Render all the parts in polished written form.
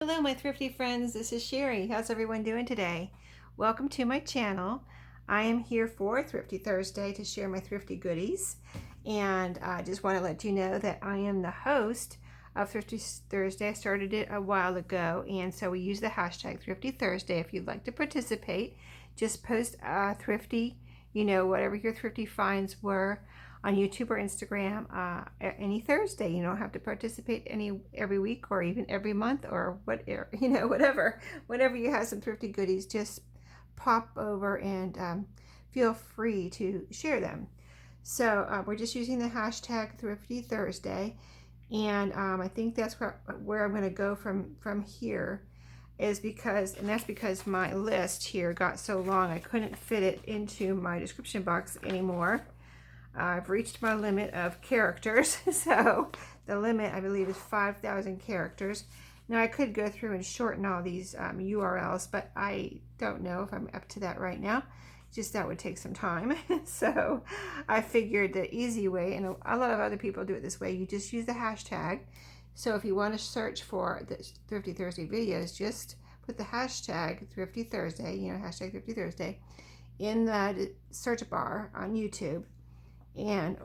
Hello my thrifty friends, this is Sherry. How's everyone doing today? Welcome to my channel. I am here for Thrifty Thursday to share my thrifty goodies, and I just want to let you know that I am the host of Thrifty Thursday. I started it a while ago, and so we use the hashtag Thrifty Thursday. If you'd like to participate, just post thrifty, whatever your thrifty finds were on YouTube or Instagram any Thursday. You don't have to participate every week or even every month or whatever. Whenever you have some thrifty goodies, just pop over and feel free to share them. So we're just using the hashtag Thrifty Thursday, and I think that's where I'm going to go from here. That's because my list here got so long I couldn't fit it into my description box anymore. I've reached my limit of characters, so the limit I believe is 5,000 characters. Now I could go through and shorten all these URLs, but I don't know if I'm up to that right now. Just that would take some time. So I figured the easy way, and a lot of other people do it this way, you just use the hashtag. So if you want to search for the Thrifty Thursday videos, just put the hashtag Thrifty Thursday, hashtag Thrifty Thursday, in the search bar on YouTube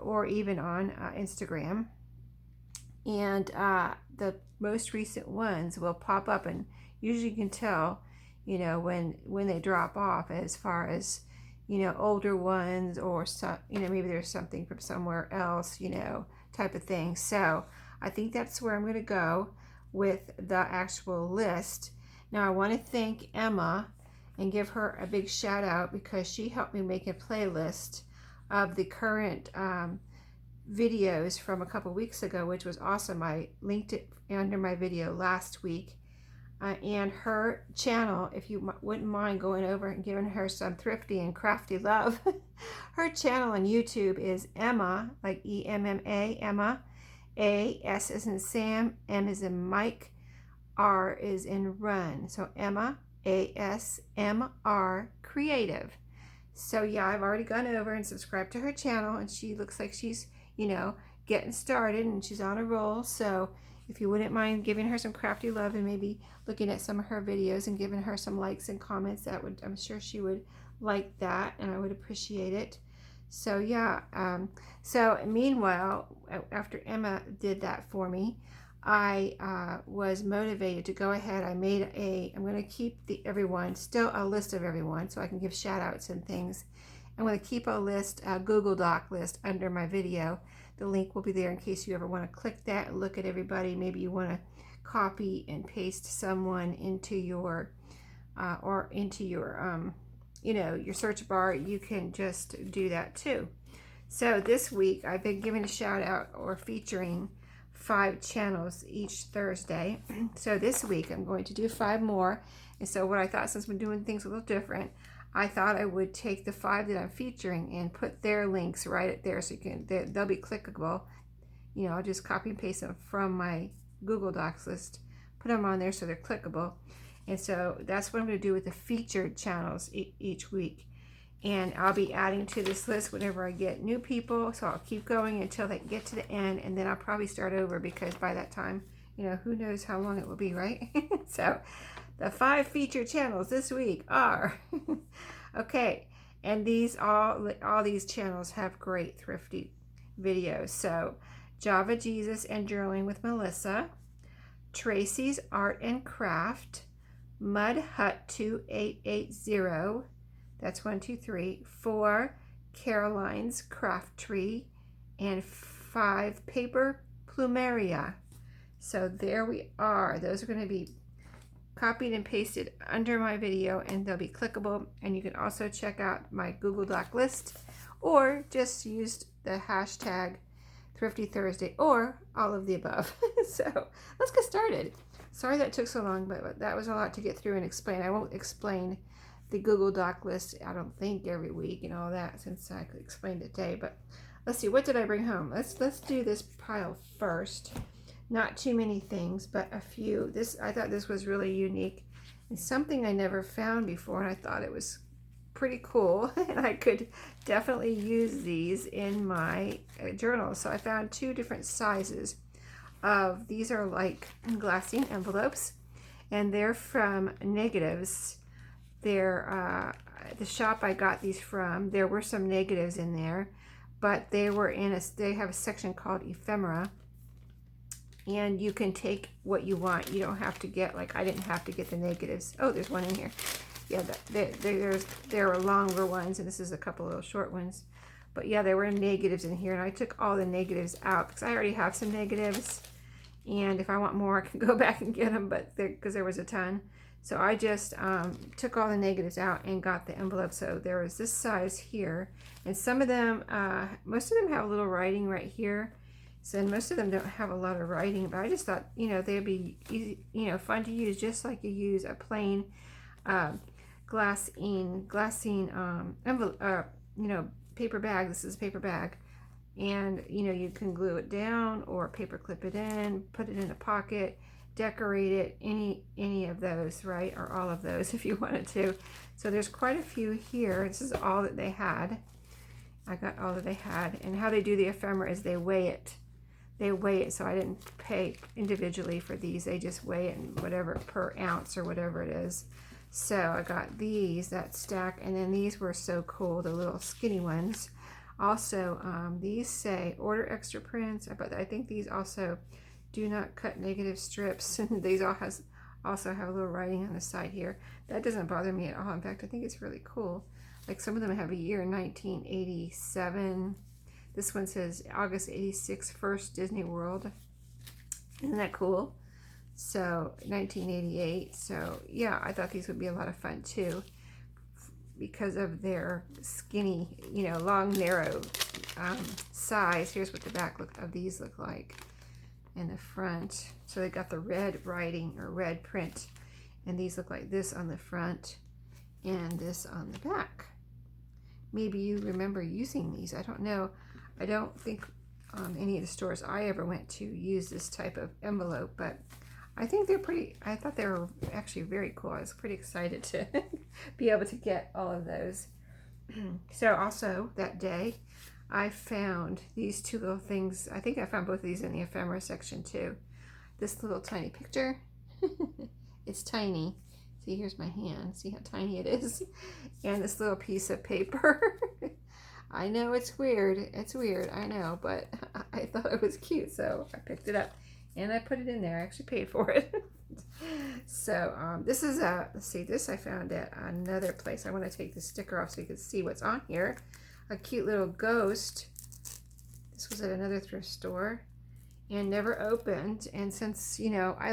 or even on Instagram, and the most recent ones will pop up, and usually you can tell when they drop off, as far as older ones, or some maybe there's something from somewhere else, type of thing. So I think that's where I'm going to go with the actual list. Now I want to thank Emma and give her a big shout out, because she helped me make a playlist of the current videos from a couple weeks ago, which was awesome. I linked it under my video last week, and her channel, if you wouldn't mind going over and giving her some thrifty and crafty love. Her channel on YouTube is Emma, like EMMA, Emma, A, S as in Sam, M as in Mike, R is in Run. So Emma, ASMR Creative. So yeah, I've already gone over and subscribed to her channel, and she looks like she's, getting started, and she's on a roll. So if you wouldn't mind giving her some crafty love and maybe looking at some of her videos and giving her some likes and comments, I'm sure she would like that, and I would appreciate it. So yeah, so meanwhile, after Emma did that for me, I was motivated to go ahead. I'm going to keep still a list of everyone, so I can give shout outs and things. I'm going to keep a Google Doc list under my video. The link will be there in case you ever want to click that and look at everybody. Maybe you want to copy and paste someone into your your search bar. You can just do that too. So this week I've been giving a shout out or featuring 5 channels each Thursday. So this week I'm going to do 5 more. And so what I thought, since we're doing things a little different, I thought I would take the 5 that I'm featuring and put their links right at there, so they'll be clickable. I'll just copy and paste them from my Google Docs list, put them on there so they're clickable. And so that's what I'm going to do with the featured channels each week. And I'll be adding to this list whenever I get new people. So I'll keep going until they get to the end, and then I'll probably start over, because by that time, who knows how long it will be, right? So the 5 featured channels this week are, okay, and all these channels have great thrifty videos. So Java Jesus and Journaling with Melissa, Tracy's Art and Craft, Mud Hut 2880, that's 1, 2, 3, 4, Caroline's Craft Tree, and 5, Paper Plumeria. So there we are. Those are going to be copied and pasted under my video, and they'll be clickable. And you can also check out my Google Doc list, or just use the hashtag Thrifty Thursday, or all of the above. So let's get started. Sorry that took so long, but that was a lot to get through and explain. I won't explain the Google Doc list, I don't think, every week and all that, since I could explain it today. But let's see, what did I bring home? Let's do this pile first. Not too many things, but a few. I thought this was really unique and something I never found before, and I thought it was pretty cool, and I could definitely use these in my journal. So I found 2 different sizes of these. Are like glassine envelopes, and they're from Negatives. They're the shop I got these from. There were some negatives in there, but they were they have a section called Ephemera, and you can take what you want. You don't have to get, like, I didn't have to get the negatives. Oh, there's one in here. Yeah, there were longer ones, and this is a couple little short ones. But yeah, there were negatives in here, and I took all the negatives out because I already have some negatives. And if I want more, I can go back and get them, but because there was a ton. So I just took all the negatives out and got the envelope. So there was this size here, and some of them, most of them have a little writing right here. So most of them don't have a lot of writing, but I just thought, you know, they'd be easy, you know, fun to use, just like you use a plain Glassine envelope, you know, paper bag. This is a paper bag. And, you know, you can glue it down or paper clip it in, put it in a pocket, decorate it, any of those, right? Or all of those if you wanted to. So there's quite a few here. This is all that they had. I got all that they had. And how they do the ephemera is they weigh it. They weigh it, so I didn't pay individually for these. They just weigh it in whatever, per ounce or whatever it is. So I got these, that stack, and then these were so cool, the little skinny ones. Also, these say order extra prints, but I think these also do not cut negative strips, and these also have a little writing on the side here. That doesn't bother me at all. In fact, I think it's really cool. Like, some of them have a year, 1987. This one says August 86, first Disney World. Isn't that cool? So 1988. So yeah, I thought these would be a lot of fun too, because of their skinny, you know, long, narrow size. Here's what the back of these look like, and the front. So they got the red writing or red print, and these look like this on the front and this on the back. Maybe you remember using these. I don't know. I don't think any of the stores I ever went to use this type of envelope, but I think they're pretty, I thought they were actually very cool. I was pretty excited to be able to get all of those. So also that day, I found these two little things. I think I found both of these in the ephemera section too. This little tiny picture. It's tiny. See, here's my hand. See how tiny it is? And this little piece of paper. I know it's weird. It's weird, I know, but I thought it was cute, so I picked it up and I put it in there. I actually paid for it. So this is let's see, this I found at another place. I want to take the sticker off so you can see what's on here. A cute little ghost. This was at another thrift store and never opened. And since, you know, I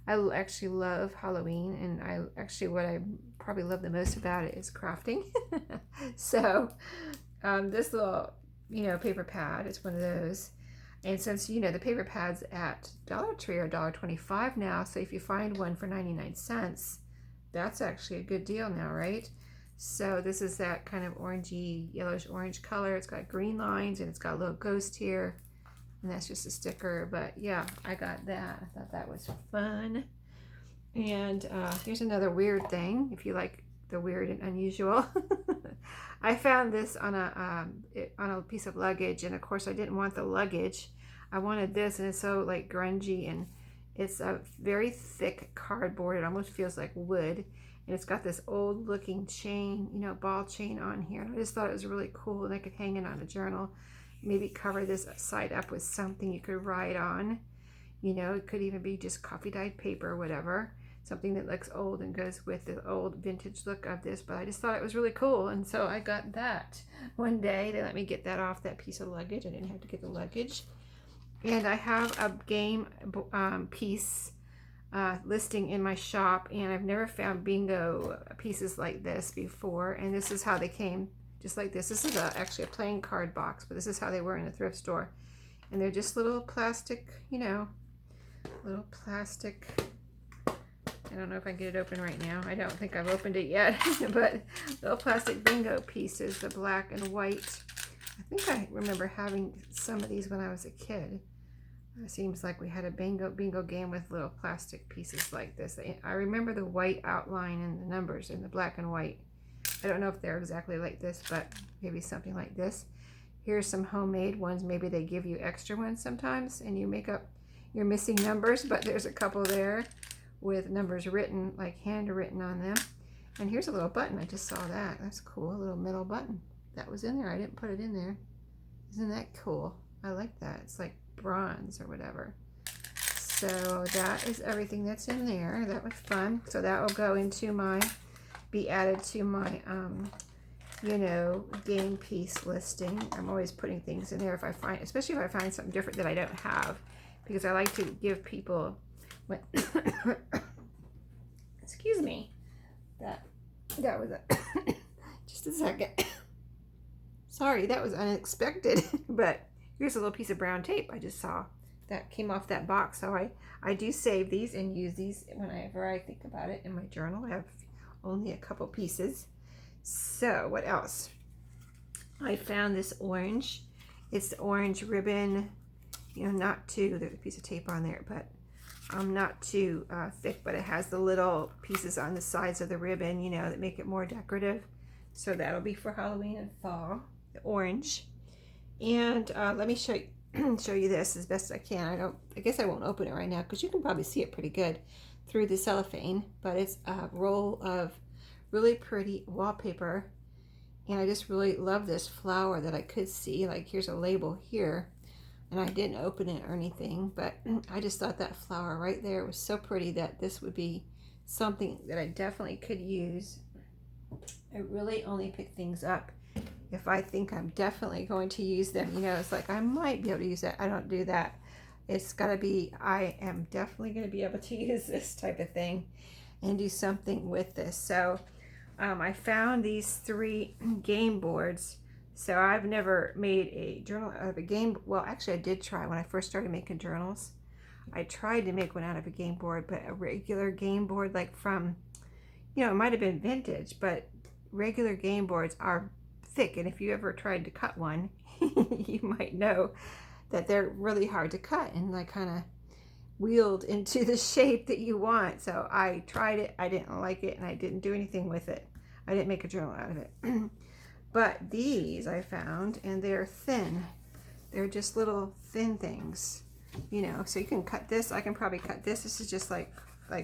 actually love Halloween, and what I probably love the most about it is crafting. So this little, you know, paper pad is one of those. And since, you know, the paper pads at Dollar Tree are $1.25 now, so if you find one for 99 cents, that's actually a good deal now, right? So this is that kind of orangey, yellowish orange color. It's got green lines and it's got a little ghost here. And that's just a sticker, but yeah, I got that. I thought that was fun. And here's another weird thing, if you like the weird and unusual. I found this on a piece of luggage, and of course I didn't want the luggage. I wanted this, and it's so like grungy, and it's a very thick cardboard. It almost feels like wood, and it's got this old looking chain, you know, ball chain on here. And I just thought it was really cool, and I could hang it on a journal. Maybe cover this side up with something you could write on. You know, it could even be just coffee dyed paper or whatever. Something that looks old and goes with the old vintage look of this. But I just thought it was really cool, and so I got that one day. They let me get that off that piece of luggage. I didn't have to get the luggage. And I have a game piece listing in my shop, and I've never found bingo pieces like this before. And this is how they came. Just like this. This is actually a plain card box, but this is how they were in a thrift store. And they're just little plastic, you know, little plastic. I don't know if I can get it open right now. I don't think I've opened it yet, but little plastic bingo pieces, the black and white. I think I remember having some of these when I was a kid. It seems like we had a bingo game with little plastic pieces like this. I remember the white outline and the numbers in the black and white. I don't know if they're exactly like this, but maybe something like this. Here's some homemade ones. Maybe they give you extra ones sometimes, and you make up your missing numbers, but there's a couple there. with numbers written, like handwritten on them. And here's a little button. I just saw that. That's cool. A little metal button. That was in there. I didn't put it in there. Isn't that cool? I like that. It's like bronze or whatever. So that is everything that's in there. That was fun. So that will go into my, be added to my, you know, game piece listing. I'm always putting things in there if I find, especially if I find something different that I don't have, because I like to give people, when excuse me, that was a just a second. Sorry, that was unexpected. But here's a little piece of brown tape I just saw that came off that box. So I do save these and use these whenever I think about it in my journal. I have only a couple pieces. So what else? I found this orange. It's the orange ribbon, you know, not too, there's a piece of tape on there, but not too thick, but it has the little pieces on the sides of the ribbon, you know, that make it more decorative. So that'll be for Halloween and fall, the orange. And let me show you this as best I can. I guess I won't open it right now because you can probably see it pretty good through the cellophane, but it's a roll of really pretty wallpaper. And I just really love this flower that I could see. Like, here's a label here, and I didn't open it or anything, but I just thought that flower right there was so pretty that this would be something that I definitely could use. I really only pick things up if I think I'm definitely going to use them. You know, it's like I might be able to use that. I don't do that. It's got to be, I am definitely going to be able to use this type of thing and do something with this. So I found these 3 game boards. So I've never made a journal out of a game. Well, actually I did try when I first started making journals. I tried to make one out of a game board, but a regular game board, like from, you know, it might have been vintage, but regular game boards are thick. And if you ever tried to cut one, you might know that they're really hard to cut and like kind of wheeled into the shape that you want. So I tried it, I didn't like it, and I didn't do anything with it. I didn't make a journal out of it. But these I found, and they're thin. They're just little thin things, you know, so you can cut this. I can probably cut this. This is just like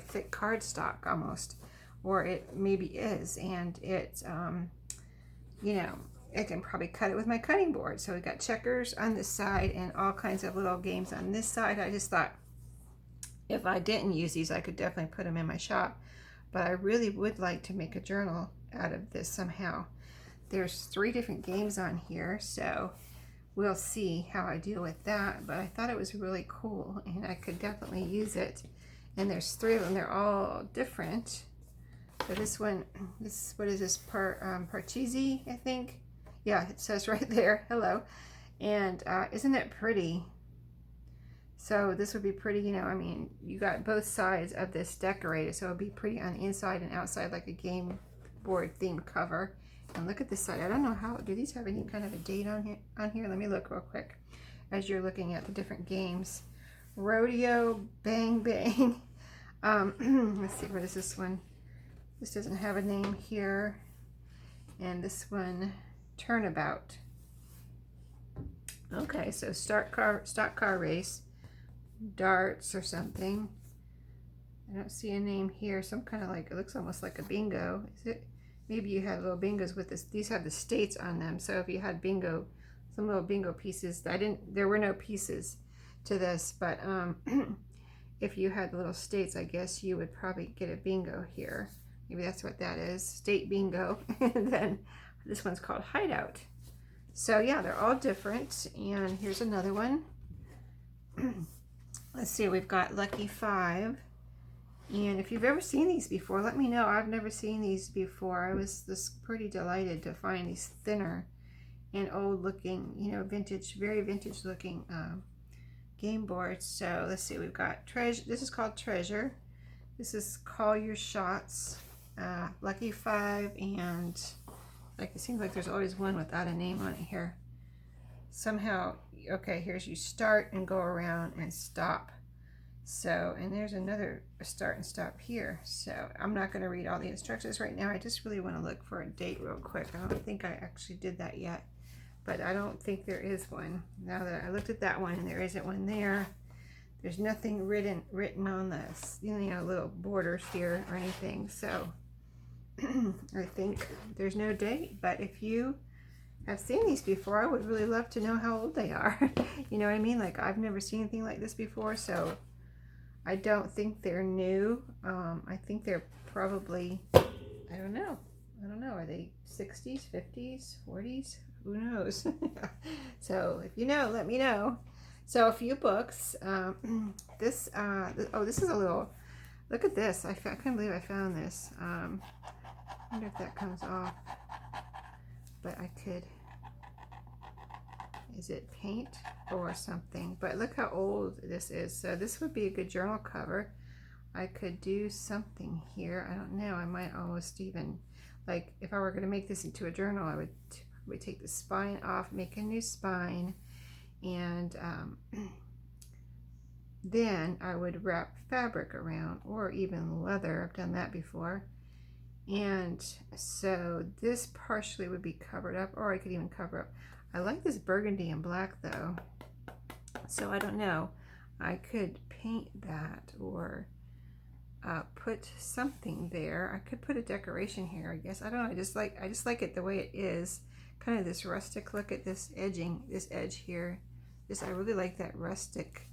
thick cardstock almost, or it maybe is, and it's you know, I can probably cut it with my cutting board. So we got checkers on this side and all kinds of little games on this side. I just thought if I didn't use these, I could definitely put them in my shop, but I really would like to make a journal out of this somehow. There's 3 different games on here, so we'll see how I deal with that, but I thought it was really cool and I could definitely use it. And there's 3 of them. They're all different. So this one, what is this, Parcheesi, I think? Yeah, it says right there, hello. And isn't it pretty? So this would be pretty, you know, I mean, you got both sides of this decorated, so it would be pretty on the inside and outside, like a game board themed cover. And look at this side. I don't know how, do these have any kind of a date on here? Let me look real quick as you're looking at the different games. Rodeo, Bang Bang. Let's see, what is this one? This doesn't have a name here. And this one, Turnabout. Okay, so stock car race, darts or something. I don't see a name here. Some kind of like, it looks almost like a bingo. Is it? Maybe you had little bingos with this. These have the states on them. So if you had bingo, some little bingo pieces, there were no pieces to this, but if you had little states, I guess you would probably get a bingo here. Maybe that's what that is, state bingo. And then this one's called Hideout. So yeah, they're all different. And here's another one. Let's see, we've got Lucky 5. And if you've ever seen these before, let me know. I've never seen these before. I was just pretty delighted to find these thinner and old looking, you know, vintage, very vintage looking game boards. So let's see, we've got Treasure. This is called Treasure. This is Call Your Shots, Lucky 5, and like it seems like there's always one without a name on it here. Somehow, okay, here's you start and go around and stop. So, and there's another start and stop here. So I'm not going to read all the instructions right now. I just really want to look for a date real quick. I don't think I actually did that yet, but I don't think there is one. Now that I looked at that one and there isn't one there, there's nothing written on this, you know, little borders here or anything. So I think there's no date, but if you have seen these before, I would really love to know how old they are. You know what I mean? Like, I've never seen anything like this before, so I don't think they're new. I think they're probably, I don't know. Are they 60s, 50s, 40s? Who knows? So if you know, let me know. So a few books. This is a little, look at this. I couldn't believe I found this. I wonder if that comes off. But I could, is it paint or something? But look how old this is. So this would be a good journal cover. I could do something here. I don't know. I might almost even, like, if I were going to make this into a journal, I would take the spine off, make a new spine, and then I would wrap fabric around, or even leather. I've done that before. And so this partially would be covered up, or I could even cover up. I like this burgundy and black though, so I don't know. I could paint that, or put something there. I could put a decoration here, I guess. I don't know. I just like it the way it is. Kind of this rustic look at this edging, this edge here. I really like that rustic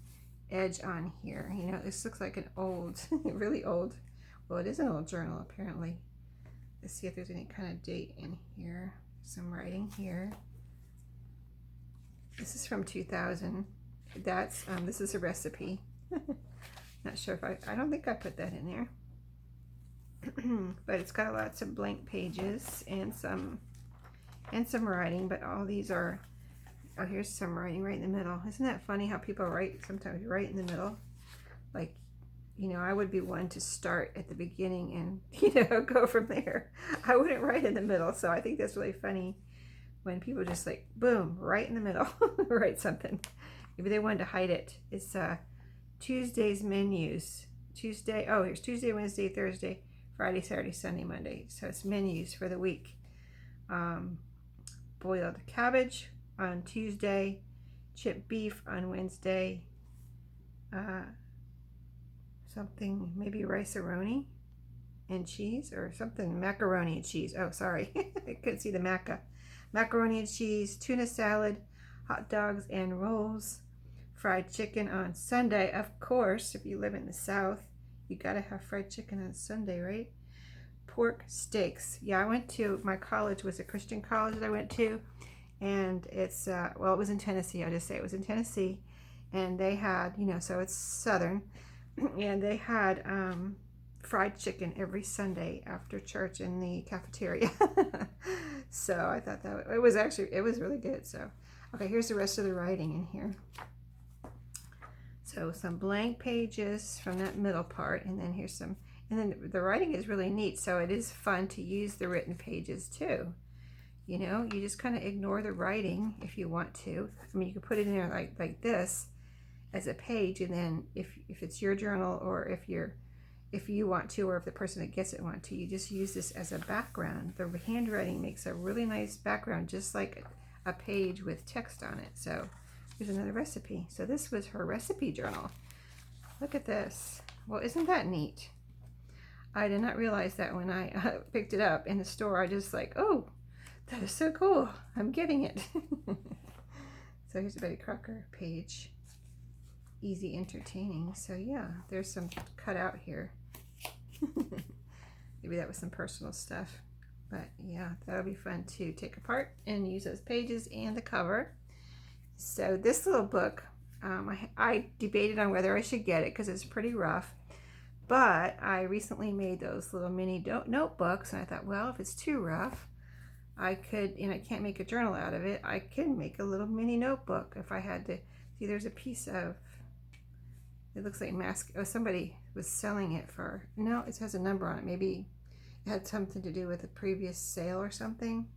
edge on here. You know, this looks like an old, really old. Well, it is an old journal apparently. Let's see if there's any kind of date in here. Some writing here. This is from 2000. That's this is a recipe. Not sure if I don't think I put that in there. But it's got lots of blank pages and some writing, but all these are, oh, here's some writing right in the middle. Isn't that funny how people write sometimes right in the middle? Like, you know, I would be one to start at the beginning and, you know, go from there. I wouldn't write in the middle, so I think that's really funny when people just like, boom, right in the middle, write something. Maybe they wanted to hide it. It's Tuesday's menus. Tuesday, oh, here's Tuesday, Wednesday, Thursday, Friday, Saturday, Sunday, Monday. So it's menus for the week. Boiled cabbage on Tuesday, chipped beef on Wednesday, something, maybe rice-a-roni and cheese, or something, macaroni and cheese. Oh, sorry, I couldn't see the macaroni and cheese, tuna salad, hot dogs and rolls, fried chicken on Sunday. Of course, if you live in the South, you gotta have fried chicken on Sunday, right? Pork steaks. Yeah, I went to, my college was a Christian college that I went to, and it's well, it was in Tennessee. I'll just say it was in Tennessee, and they had, you know, so it's Southern, and they had fried chicken every Sunday after church in the cafeteria. So I thought that it was really good. So okay, here's the rest of the writing in here. So some blank pages from that middle part, and then here's some, and then the writing is really neat, so it is fun to use the written pages too. You know, you just kind of ignore the writing if you want to. I mean, you could put it in there like this as a page, and then if it's your journal, or if you want to, or if the person that gets it want to, you just use this as a background. The handwriting makes a really nice background, just like a page with text on it. So here's another recipe. So this was her recipe journal. Look at this. Well, isn't that neat? I did not realize that when I picked it up in the store. I just like, oh, that is so cool. I'm getting it. So here's a Betty Crocker page. Easy entertaining. So yeah, there's some cut out here. Maybe that was some personal stuff. But yeah, that'll be fun to take apart and use those pages and the cover. So this little book, I debated on whether I should get it because it's pretty rough. But I recently made those little mini notebooks, and I thought, well, if it's too rough, I could, and I can't make a journal out of it, I can make a little mini notebook if I had to. See, there's a piece of, it looks like somebody was selling it for, no, it has a number on it. Maybe it had something to do with a previous sale or something,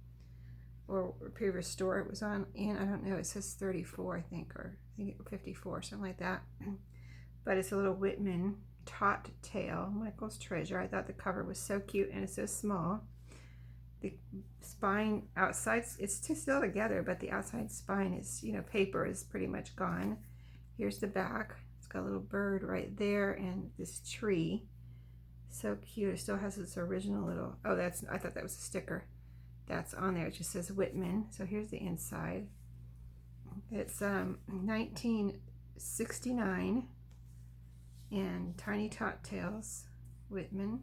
or a previous store it was on, and I don't know, it says 34, I think, or I think 54, something like that. But it's a little Whitman Tot Tale, Michael's Treasure. I thought the cover was so cute, and it's so small. The spine outside, it's still together, but the outside spine is, you know, paper is pretty much gone. Here's the back. It's got a little bird right there and this tree. So cute. It still has its original little, oh, that's, I thought that was a sticker. That's on there. It just says Whitman. So here's the inside. It's 1969 and Tiny Tot Tales, Whitman.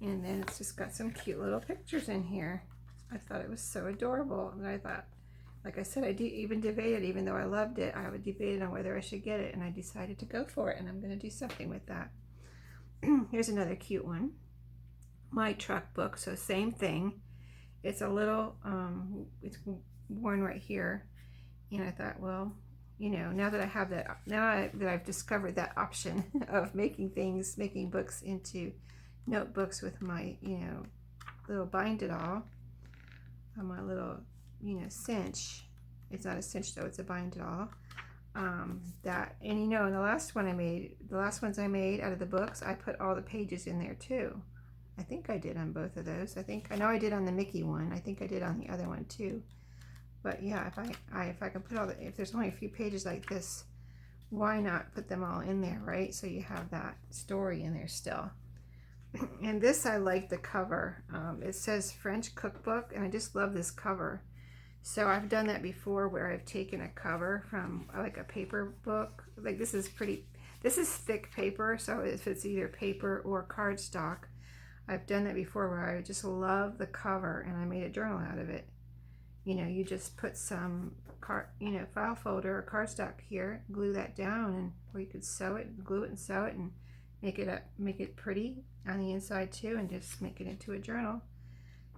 And then it's just got some cute little pictures in here. I thought it was so adorable. And I thought, like I said, I even debated, even though I loved it, I would debate on whether I should get it. And I decided to go for it. And I'm going to do something with that. Here's another cute one. My Truck Book. So same thing. It's a little, it's worn right here. And I thought, well, you know, now that I have that, that I've discovered that option of making books into notebooks with my, you know, little bind it all on my little, you know, cinch. It's not a cinch though, it's a bind it all. That, and you know, in the last ones I made out of the books, I put all the pages in there too. I think I did on both of those. I know I did on the Mickey one. I think I did on the other one too. But yeah, if I can put all the, if there's only a few pages like this, why not put them all in there, right? So you have that story in there still. And this, I like the cover. It says French Cookbook, and I just love this cover. So I've done that before where I've taken a cover from like a paper book. Like this is thick paper, so if it's either paper or cardstock, I've done that before where I just love the cover and I made a journal out of it. You know, you just put some file folder or cardstock here, glue that down, and or you could sew it, glue it and sew it and make it pretty on the inside too, and just make it into a journal.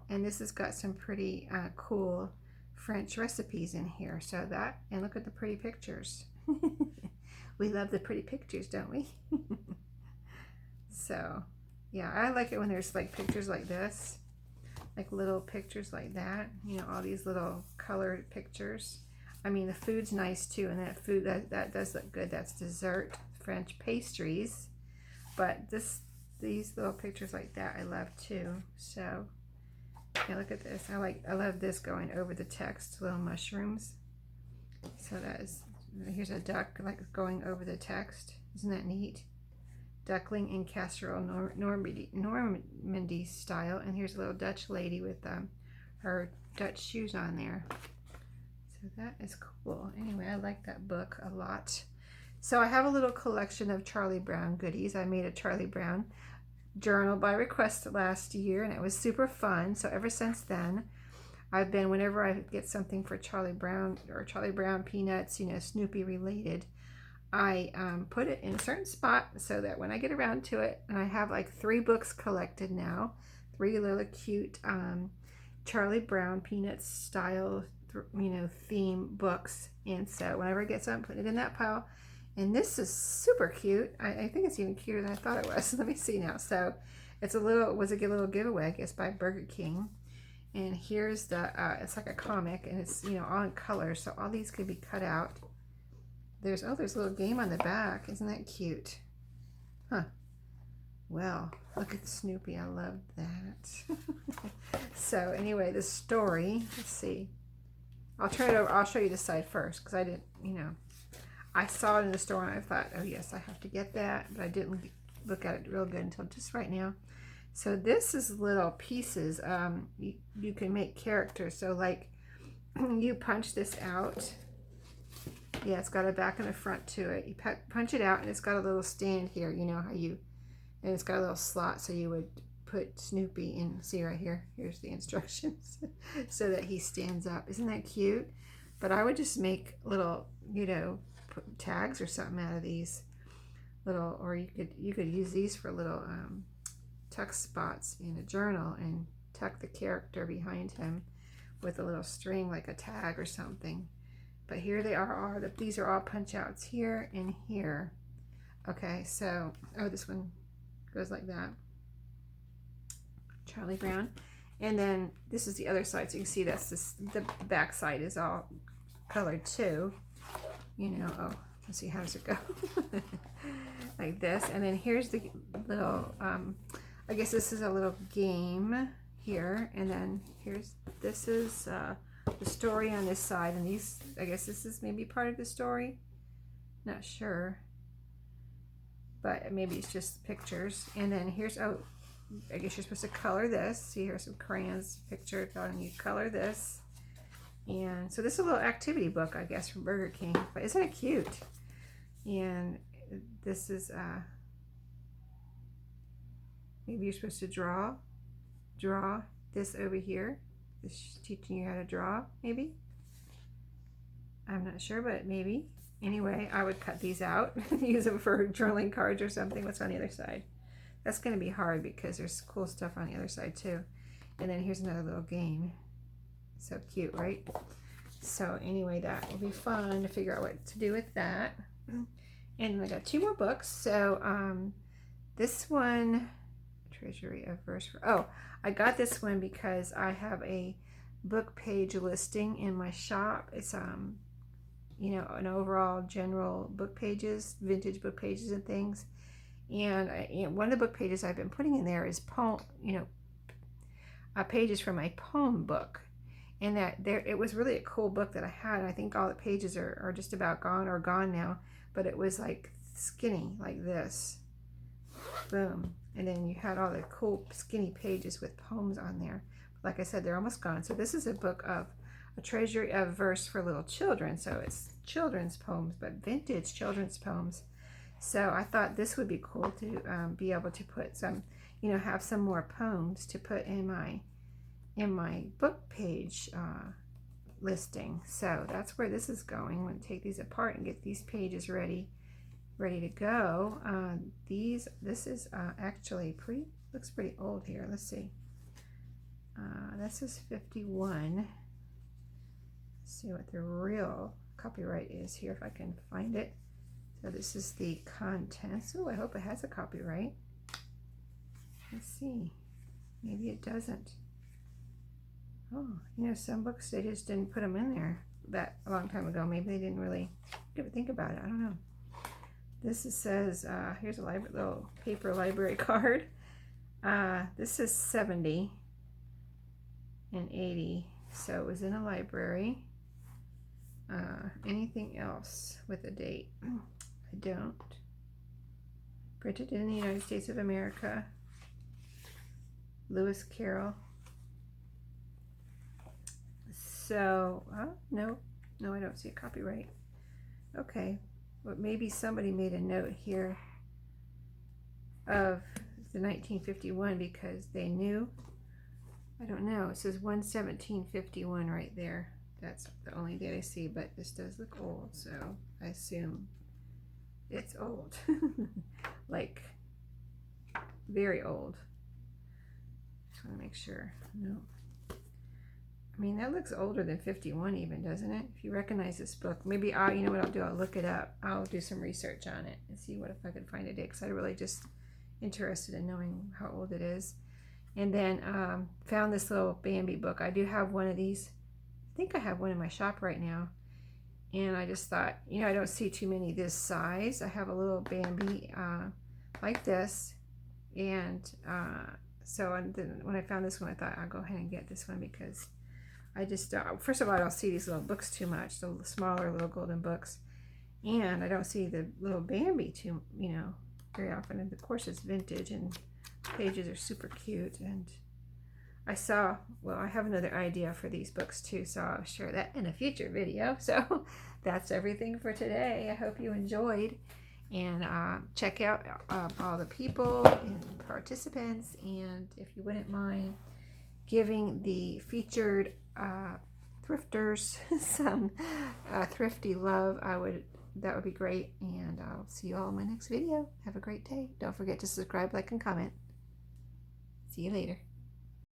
And this has got some pretty cool French recipes in here. So that, and look at the pretty pictures. We love the pretty pictures, don't we? So yeah, I like it when there's like pictures like this, like little pictures like that, you know, all these little colored pictures. I mean, the food's nice too, and that food, that does look good. That's dessert French pastries. But these little pictures like that I love too. So yeah, look at this. I love this going over the text, little mushrooms. So that is, here's a duck like going over the text. Isn't that neat? Duckling in casserole, Normandy style. And here's a little Dutch lady with her Dutch shoes on there. So that is cool. Anyway, I like that book a lot. So I have a little collection of Charlie Brown goodies. I made a Charlie Brown journal by request last year, and it was super fun. So ever since then, I've been, whenever I get something for Charlie Brown or Charlie Brown Peanuts, you know, Snoopy related, I put it in a certain spot so that when I get around to it, and I have like 3 books collected now, 3 little cute Charlie Brown Peanuts style, you know, theme books. And so whenever I get something, put it in that pile. And this is super cute. I think it's even cuter than I thought it was. Let me see now. So it's a little giveaway, I guess, by Burger King. And here's the, it's like a comic, and it's, you know, all in color. So all these could be cut out. There's a little game on the back. Isn't that cute? Huh. Well, look at Snoopy. I love that. So anyway, the story, let's see. I'll turn it over. I'll show you the side first, because I didn't, you know, I saw it in the store and I thought, oh yes, I have to get that, but I didn't look at it real good until just right now. So this is little pieces. You can make characters. So like you punch this out. Yeah, it's got a back and a front to it. You punch it out, and it's got a little stand here. You know how you, and it's got a little slot, so you would put Snoopy in. See right here. Here's the instructions, so that he stands up. Isn't that cute? But I would just make little, you know, tags or something out of these little, or you could use these for little tuck spots in a journal and tuck the character behind him with a little string, like a tag or something. But here they are. These are all punch outs here and here. Okay, so this one goes like that. Charlie Brown. And then this is the other side, so you can see that's the back side is all colored too. You know, oh, let's see, how does it go? Like this. And then here's the little, I guess this is a little game here. And then this is the story on this side. And these, I guess this is maybe part of the story. Not sure. but maybe it's just pictures. And then here's, oh, I guess you're supposed to color this. See, here's some crayons picture telling you color this. And so this is a little activity book, I guess, from Burger King. But isn't it cute? And this is, maybe you're supposed to draw this over here. This is teaching you how to draw, maybe. I'm not sure, but maybe. Anyway, I would cut these out, use them for drilling cards or something. What's on the other side? That's going to be hard because there's cool stuff on the other side too. And then here's another little game. So cute, right? So anyway, that will be fun to figure out what to do with that. And I got 2 more books. So this one, Treasury of Verse. Oh, I got this one because I have a book page listing in my shop. It's you know, an overall general book pages, vintage book pages and things. And one of the book pages I've been putting in there is pages from my poem book. And it was really a cool book that I had. I think all the pages are just about gone or gone now, but it was like skinny, like this. Boom. And then you had all the cool skinny pages with poems on there. Like I said, they're almost gone. So this is a book of a treasury of verse for little children. So it's children's poems, but vintage children's poems. So I thought this would be cool to be able to put some, you know, have some more poems to put in my book page listing. So that's where this is going. I'm going to take these apart and get these pages ready to go. This is actually looks pretty old here. Let's see. This is 51. Let's see what the real copyright is here, if I can find it. So this is the contents. Oh, I hope it has a copyright. Let's see. Maybe it doesn't. Oh, you know, some books, they just didn't put them in there that a long time ago. Maybe they didn't really think about it. I don't know. This says, here's a little paper library card. This is 70 and 80. So it was in a library. Anything else with a date? I don't. Printed in the United States of America. Lewis Carroll. So, no, I don't see a copyright. Okay, but maybe somebody made a note here of the 1951 because they knew. I don't know. It says 1/17/51 right there. That's the only date I see, but this does look old, so I assume it's old. Like, very old. Just want to make sure. No. I mean, that looks older than 51 even, doesn't it? If you recognize this book, maybe you know what I'll do? I'll look it up. I'll do some research on it and see what if I can find a date, because I'm really just interested in knowing how old it is. And then found this little Bambi book. I do have one of these. I think I have one in my shop right now. And I just thought, you know, I don't see too many this size. I have a little Bambi like this. And so when I found this one, I thought I'll go ahead and get this one because I just, first of all, I don't see these little books too much, the smaller little golden books. And I don't see the little Bambi too, you know, very often. And of course it's vintage and pages are super cute. And I have another idea for these books too, so I'll share that in a future video. So that's everything for today. I hope you enjoyed, and check out all the people and participants, and if you wouldn't mind giving the featured thrifters some thrifty love, that would be great. And I'll see you all in my next video. Have a great day. Don't forget to subscribe, like, and comment. See you later.